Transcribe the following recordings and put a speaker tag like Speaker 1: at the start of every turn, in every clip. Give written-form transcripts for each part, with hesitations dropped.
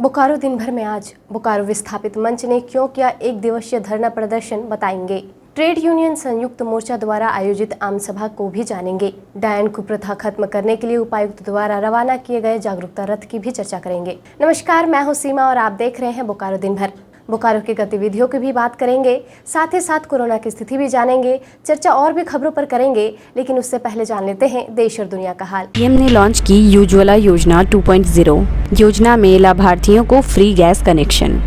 Speaker 1: बोकारो दिन भर में आज बोकारो विस्थापित मंच ने क्यों किया एक दिवसीय धरना प्रदर्शन, बताएंगे। ट्रेड यूनियन संयुक्त मोर्चा द्वारा आयोजित आम सभा को भी जानेंगे। डायन कुप्रथा खत्म करने के लिए उपायुक्त द्वारा रवाना किए गए जागरूकता रथ की भी चर्चा करेंगे। नमस्कार, मैं हूं सीमा और आप देख रहे हैं बोकारो दिन भर। बोकारो की गतिविधियों की भी बात करेंगे, साथ ही साथ कोरोना की स्थिति भी जानेंगे। चर्चा और भी खबरों पर करेंगे, लेकिन उससे पहले जान लेते हैं देश और दुनिया का हाल।
Speaker 2: पीएम ने लॉन्च की उज्ज्वला योजना 2.0। योजना में लाभार्थियों को free gas connection.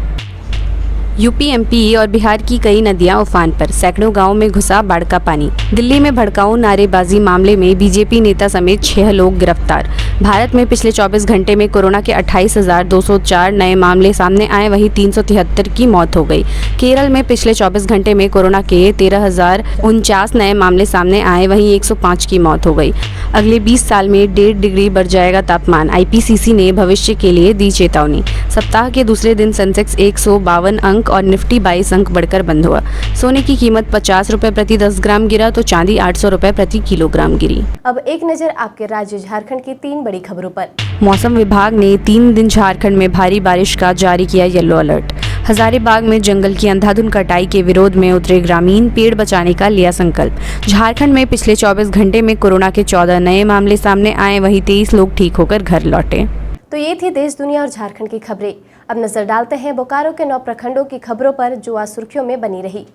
Speaker 2: UP, MP और बिहार की कई नदियां उफान पर, सैकड़ों गांवों में घुसा बाढ़ का पानी। दिल्ली में भड़काऊ नारेबाजी मामले में बीजेपी नेता समेत 6 लोग गिरफ्तार। भारत में पिछले 24 घंटे में कोरोना के 28,204 नए मामले सामने आए, वहीं 373 की मौत हो गई। केरल में पिछले 24 घंटे में कोरोना के 13,049 नए मामले सामने आए, वहीं 105 की मौत हो गई। अगले 20 साल में 1.5 डिग्री बढ़ जाएगा तापमान, आईपीसीसी ने भविष्य के लिए दी चेतावनी। सप्ताह के दूसरे दिन सेंसेक्स 152 अंक और निफ्टी 22 अंक बढ़कर बंद हुआ। सोने की कीमत 50 रुपए प्रति 10 ग्राम गिरा तो चांदी 800 रुपए प्रति किलोग्राम गिरी।
Speaker 1: अब एक नजर आपके राज्य झारखंड की 3 बड़ी खबरों पर।
Speaker 2: मौसम विभाग ने 3 दिन झारखंड में भारी बारिश का जारी किया येलो अलर्ट। हजारीबाग में जंगल की अंधाधुंध कटाई के विरोध में उतरे ग्रामीण, पेड़ बचाने का लिया संकल्प। झारखंड में पिछले 24 घंटे में कोरोना के 14 नए मामले सामने आए, वहीं 23 लोग ठीक होकर घर लौटे।
Speaker 1: तो ये थी देश, दुनिया और झारखंड की खबरें। अब नजर डालते हैं बोकारो के 9 प्रखंडों की खबरों पर, जो आज सुर्खियों में बनी रही।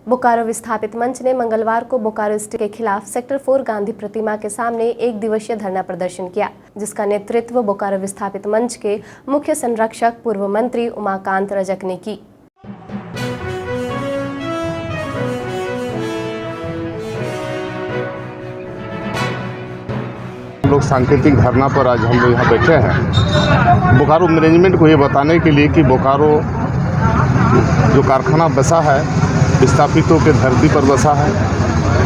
Speaker 1: बोकारो विस्थापित मंच ने मंगलवार को बोकारो स्थित के खिलाफ सेक्टर 4 गांधी प्रतिमा के सामने एक दिवसीय धरना प्रदर्शन किया, जिसका नेतृत्व बोकारो विस्थापित मंच के मुख्य संरक्षक पूर्व मंत्री उमाकांत रजक ने की।
Speaker 3: लोग सांकेतिक धरना पर आज हम लोग यहाँ बैठे हैं बोकारो मैनेजमेंट को ये बताने के लिए कि बोकारो जो कारखाना बसा है विस्थापितों के धरती पर बसा है,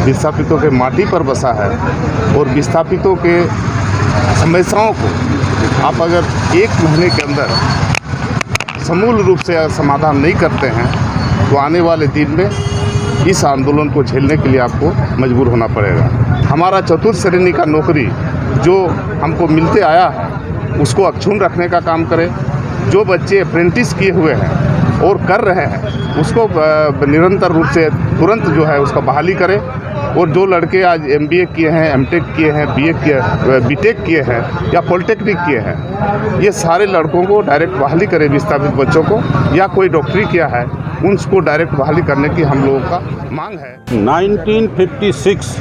Speaker 3: विस्थापितों के माटी पर बसा है, और विस्थापितों के समस्याओं को आप अगर 1 महीने के अंदर समूल रूप से समाधान नहीं करते हैं तो आने वाले दिन में इस आंदोलन को झेलने के लिए आपको मजबूर होना पड़ेगा। हमारा चतुर्थ श्रेणी का नौकरी जो हमको मिलते आया है उसको अक्षुण्ण रखने का काम करें। जो बच्चे अप्रेंटिस किए हुए हैं और कर रहे हैं उसको निरंतर रूप से तुरंत जो है उसका बहाली करें। और जो लड़के आज MBA किए हैं, MTech किए हैं, BA किए, BTech किए हैं या पॉलिटेक्निक किए हैं, ये सारे लड़कों को डायरेक्ट बहाली करें। विस्थापित बच्चों को या कोई डॉक्टरी किया है उनको डायरेक्ट बहाली करने की हम लोगों का मांग है।
Speaker 4: 1956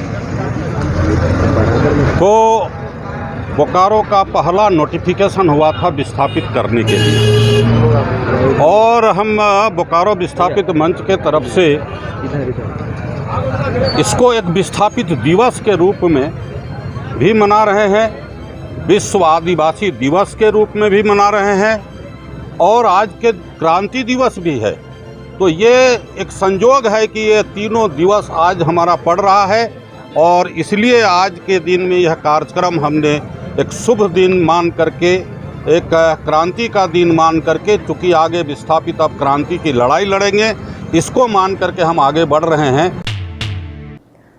Speaker 4: को बोकारो का पहला नोटिफिकेशन हुआ था विस्थापित करने के लिए, और हम बोकारो विस्थापित मंच के तरफ से इसको एक विस्थापित दिवस के रूप में भी मना रहे हैं, विश्व आदिवासी दिवस के रूप में भी मना रहे हैं, और आज के क्रांति दिवस भी है। तो ये एक संयोग है कि ये तीनों दिवस आज हमारा पड़ रहा है, और इसलिए आज के दिन में यह कार्यक्रम हमने एक शुभ दिन मान करके, एक क्रांति का दिन मान करके, चूँकि आगे विस्थापित अब क्रांति की लड़ाई लड़ेंगे, इसको मान करके हम आगे बढ़ रहे हैं।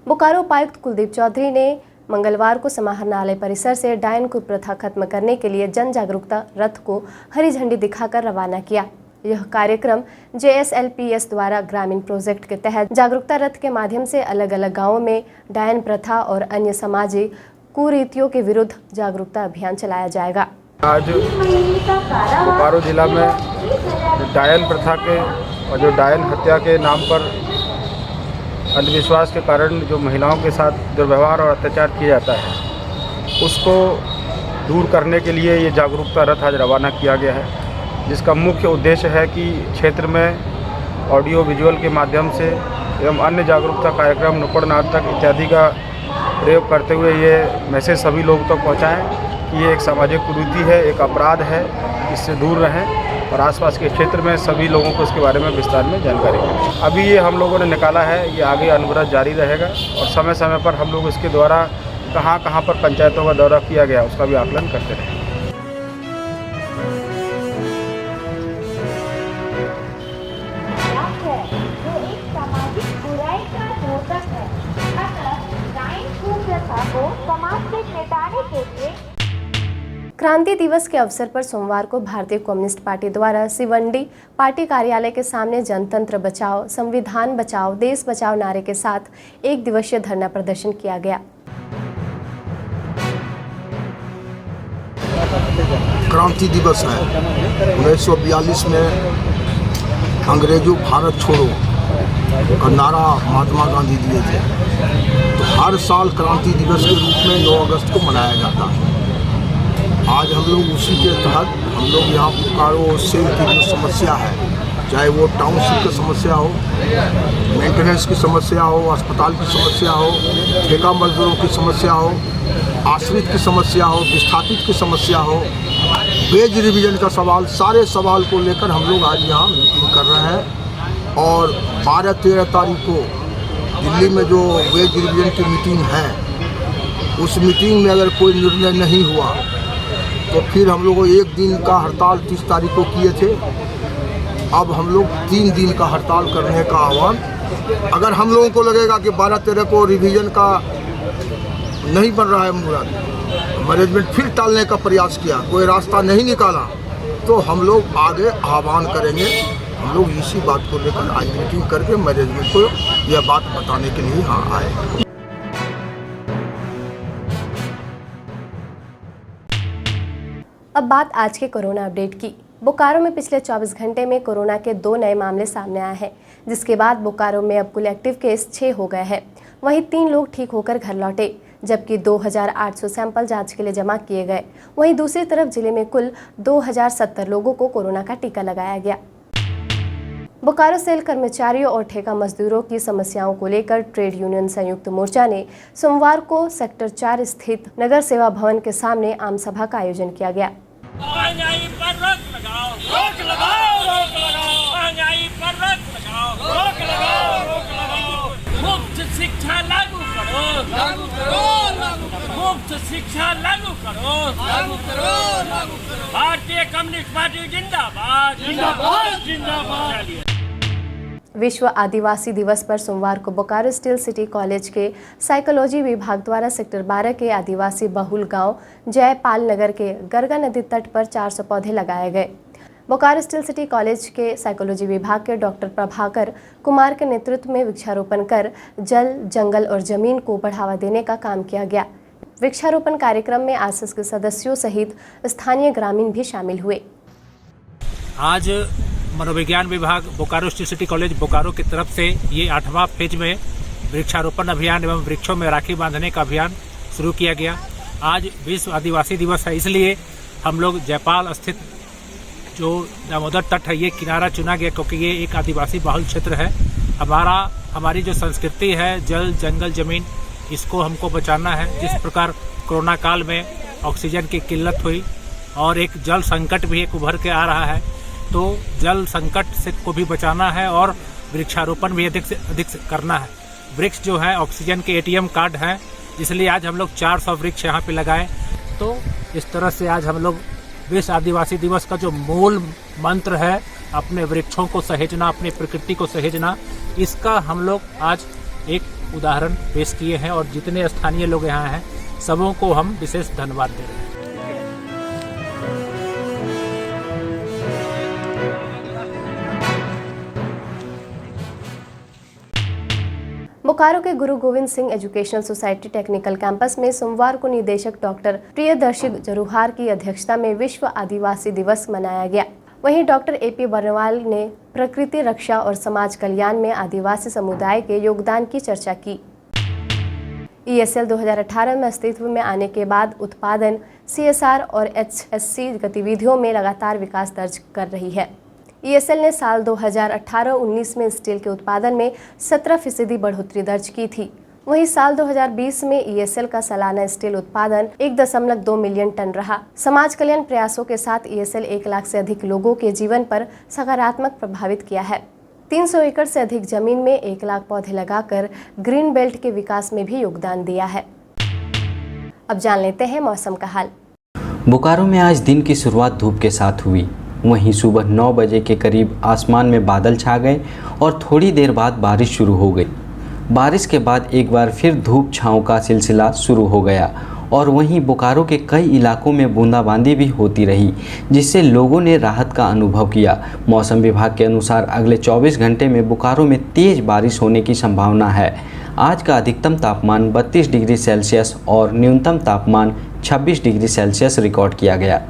Speaker 1: बोकारो उपायुक्त कुलदीप चौधरी ने मंगलवार को समाहरणालय परिसर से डायन कुप्रथा खत्म करने के लिए जन जागरूकता रथ को हरी झंडी दिखाकर रवाना किया। यह कार्यक्रम JSLPS द्वारा ग्रामीण प्रोजेक्ट के तहत जागरूकता रथ के माध्यम से अलग अलग गांवों में डायन प्रथा और अन्य सामाजिक कुरीतियों के विरुद्ध जागरूकता अभियान चलाया जाएगा।
Speaker 5: आज बोकारो जिला में डायन प्रथा के और जो डायन हत्या के नाम पर अंधविश्वास के कारण जो महिलाओं के साथ दुर्व्यवहार और अत्याचार किया जाता है उसको दूर करने के लिए ये जागरूकता रथ आज रवाना किया गया है, जिसका मुख्य उद्देश्य है कि क्षेत्र में ऑडियो विजुअल के माध्यम से एवं अन्य जागरूकता कार्यक्रम, नुक्कड़ नाटक इत्यादि का प्रयोग करते हुए ये मैसेज सभी लोगों तक पहुँचाएँ कि ये एक सामाजिक कुरीति है, एक अपराध है, इससे दूर रहें, और आसपास के क्षेत्र में सभी लोगों को इसके बारे में विस्तार में जानकारी दें। अभी ये हम लोगों ने निकाला है, ये आगे अनवरत जारी रहेगा, और समय समय पर हम लोग इसके द्वारा कहाँ कहाँ पर पंचायतों का दौरा किया गया उसका भी आकलन करते रहें।
Speaker 1: क्रांति दिवस के अवसर पर सोमवार को भारतीय कम्युनिस्ट पार्टी द्वारा सिवंडी पार्टी कार्यालय के सामने जनतंत्र बचाओ, संविधान बचाओ, देश बचाओ नारे के साथ एक दिवसीय धरना प्रदर्शन किया गया।
Speaker 6: क्रांति दिवस है। 1942 में अंग्रेजों भारत छोड़ो का नारा महात्मा गांधी दिए थे, तो हर साल क्रांति दिवस के रूप में 9 अगस्त को मनाया जाता है। आज हम लोग उसी के तहत हम लोग यहाँ बोकारो सेल की जो समस्या है, चाहे वो टाउनशिप की समस्या हो, मेंटेनेंस की समस्या हो, अस्पताल की समस्या हो, ठेका मजदूरों की समस्या हो, आश्रित की समस्या हो, विस्थापित की समस्या हो, वेज रिवीजन का सवाल, सारे सवाल को लेकर हम लोग आज यहाँ मीटिंग कर रहे हैं। और 12-13 तारीख को दिल्ली में जो वेज रिवीजन की मीटिंग है, उस मीटिंग में अगर कोई निर्णय नहीं हुआ तो फिर हम लोग 1 दिन का हड़ताल 30 तारीख को किए थे। अब हम लोग 3 दिन का हड़ताल करने का आह्वान, अगर हम लोगों को लगेगा कि 12-13 को रिवीजन का नहीं बन रहा है मुराद, मैनेजमेंट फिर टालने का प्रयास किया, कोई रास्ता नहीं निकाला, तो हम लोग आगे आह्वान करेंगे। हम लोग इसी बात को लेकर आज मीटिंग करके मैनेजमेंट को यह बात बताने के लिए यहाँ आए।
Speaker 1: अब बात आज के कोरोना अपडेट की। बोकारो में पिछले 24 घंटे में कोरोना के 2 नए मामले सामने आए हैं, जिसके बाद बोकारो में अब कुल एक्टिव केस 6 हो गए हैं। वहीं 3 लोग ठीक होकर घर लौटे, जबकि 2800 सैंपल जांच के लिए जमा किए गए। वहीं दूसरी तरफ जिले में कुल 2070 लोगों को कोरोना का टीका लगाया गया। बोकारो सेल कर्मचारियों और ठेका मजदूरों की समस्याओं को लेकर ट्रेड यूनियन संयुक्त मोर्चा ने सोमवार को सेक्टर 4 स्थित नगर सेवा भवन के सामने आम सभा का आयोजन किया गया।
Speaker 7: महंगाई पर रोक लगाओ, रोक लगाओ, रोक लगाओ, महंगाई पर रोक लगाओ, रोक लगाओ, रोक लगाओ, मुफ्त शिक्षा लागू करो, लागू करो, लागू करो, मुफ्त शिक्षा लागू करो, लागू करो, लागू करो। भारतीय कम्युनिस्ट पार्टी जिंदाबाद, जिंदाबाद, जिंदाबाद।
Speaker 1: विश्व आदिवासी दिवस पर सोमवार को बोकारो स्टील सिटी कॉलेज के साइकोलॉजी विभाग द्वारा सेक्टर 12 के आदिवासी बहुल गांव जयपाल नगर के गरगा नदी तट पर 400 पौधे लगाए गए। बोकारो स्टील सिटी कॉलेज के साइकोलॉजी विभाग के डॉक्टर प्रभाकर कुमार के नेतृत्व में वृक्षारोपण कर जल, जंगल और जमीन को बढ़ावा देने का काम किया गया। वृक्षारोपण कार्यक्रम में आसस के सदस्यों सहित स्थानीय ग्रामीण भी शामिल हुए।
Speaker 8: आज मनोविज्ञान विभाग Bokaro steel city college Bokaro की तरफ से ये 8वां फेज में वृक्षारोपण अभियान एवं वृक्षों में राखी बांधने का अभियान शुरू किया गया। आज विश्व आदिवासी दिवस है, इसलिए हम लोग जयपाल स्थित जो दामोदर तट है ये किनारा चुना गया, क्योंकि ये एक आदिवासी बहुल क्षेत्र है। हमारी जो संस्कृति है जल, जंगल, जमीन, इसको हमको बचाना है। जिस प्रकार कोरोना काल में ऑक्सीजन की किल्लत हुई और एक जल संकट भी एक उभर के आ रहा है, तो जल संकट से को भी बचाना है और वृक्षारोपण भी अधिक से अधिक करना है। वृक्ष जो है ऑक्सीजन के ATM कार्ड हैं, इसलिए आज हम लोग 400 वृक्ष यहाँ पे लगाए। तो इस तरह से आज हम लोग विश्व आदिवासी दिवस का जो मूल मंत्र है, अपने वृक्षों को सहेजना, अपनी प्रकृति को सहेजना, इसका हम लोग आज एक उदाहरण पेश किए हैं। और जितने स्थानीय लोग यहाँ हैं सबों को हम विशेष धन्यवाद दे रहे हैं।
Speaker 1: बोकारो के गुरु Govind Singh educational society technical campus में सोमवार को निदेशक डॉक्टर प्रियदर्शी जरूहार की अध्यक्षता में विश्व आदिवासी दिवस मनाया गया। वहीं डॉक्टर AP बर्नवाल ने प्रकृति रक्षा और समाज कल्याण में आदिवासी समुदाय के योगदान की चर्चा की। ESL 2018 में अस्तित्व में आने के बाद उत्पादन, CSR और HSC गतिविधियों में लगातार विकास दर्ज कर रही है। ESL ने साल 2018-19 में स्टील के उत्पादन में 17% बढ़ोतरी दर्ज की थी। वहीं साल 2020 में ESL का सालाना स्टील उत्पादन 1.2 मिलियन टन रहा। समाज कल्याण प्रयासों के साथ ESL 1 लाख से अधिक लोगों के जीवन पर सकारात्मक प्रभावित किया है। 300 एकड़ से अधिक जमीन में 1 लाख पौधे लगाकर ग्रीन बेल्ट के विकास में भी योगदान दिया है। अब जान लेते हैं मौसम का हाल।
Speaker 9: बोकारो में आज दिन की शुरुआत धूप के साथ हुई। वहीं सुबह 9 बजे के करीब आसमान में बादल छा गए और थोड़ी देर बाद बारिश शुरू हो गई। बारिश के बाद एक बार फिर धूप छांव का सिलसिला शुरू हो गया और वहीं बोकारो के कई इलाकों में बूंदाबांदी भी होती रही, जिससे लोगों ने राहत का अनुभव किया। मौसम विभाग के अनुसार अगले 24 घंटे में बोकारो में तेज बारिश होने की संभावना है। आज का अधिकतम तापमान 32 डिग्री सेल्सियस और न्यूनतम तापमान 26 डिग्री सेल्सियस रिकॉर्ड किया गया।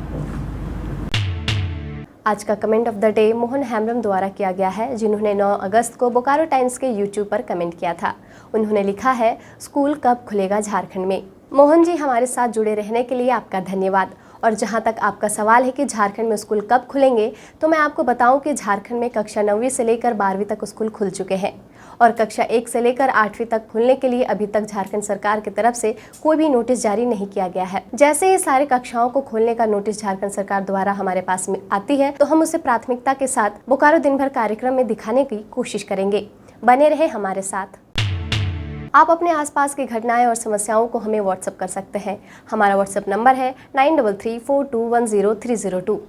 Speaker 1: आज का comment of the day Mohan Hembram द्वारा किया गया है, जिन्होंने 9 अगस्त को बोकारो टाइम्स के यूट्यूब पर कमेंट किया था। उन्होंने लिखा है, स्कूल कब खुलेगा झारखंड में। मोहन जी, हमारे साथ जुड़े रहने के लिए आपका धन्यवाद। और जहां तक आपका सवाल है कि झारखंड में स्कूल कब खुलेंगे, तो मैं आपको बताऊं कि झारखंड में कक्षा 9वीं से लेकर 12वीं तक स्कूल खुल चुके हैं और कक्षा 1 से लेकर 8वीं तक खुलने के लिए अभी तक झारखंड सरकार की तरफ से कोई भी नोटिस जारी नहीं किया गया है। जैसे ये सारे कक्षाओं को खोलने का नोटिस झारखंड सरकार द्वारा हमारे पास में आती है, तो हम उसे प्राथमिकता के साथ बोकारो दिन भर कार्यक्रम में दिखाने की कोशिश करेंगे। बने रहे हमारे साथ। आप अपने आसपास की घटनाएं और समस्याओं को हमें व्हाट्सएप कर सकते हैं। हमारा व्हाट्सएप नंबर है 9334210302।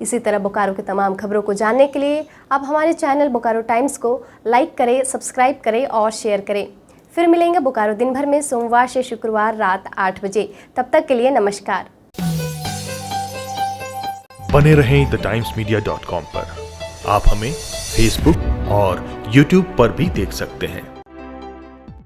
Speaker 1: इसी तरह बोकारो की तमाम खबरों को जानने के लिए आप हमारे चैनल बोकारो टाइम्स को लाइक करें, सब्सक्राइब करें और शेयर करें। फिर मिलेंगे बोकारो दिन भर में सोमवार से शुक्रवार रात 8 बजे। तब तक के लिए नमस्कार।
Speaker 10: बने रहें thetimes media.com पर। आप हमें फेसबुक और यूट्यूब पर भी देख सकते हैं।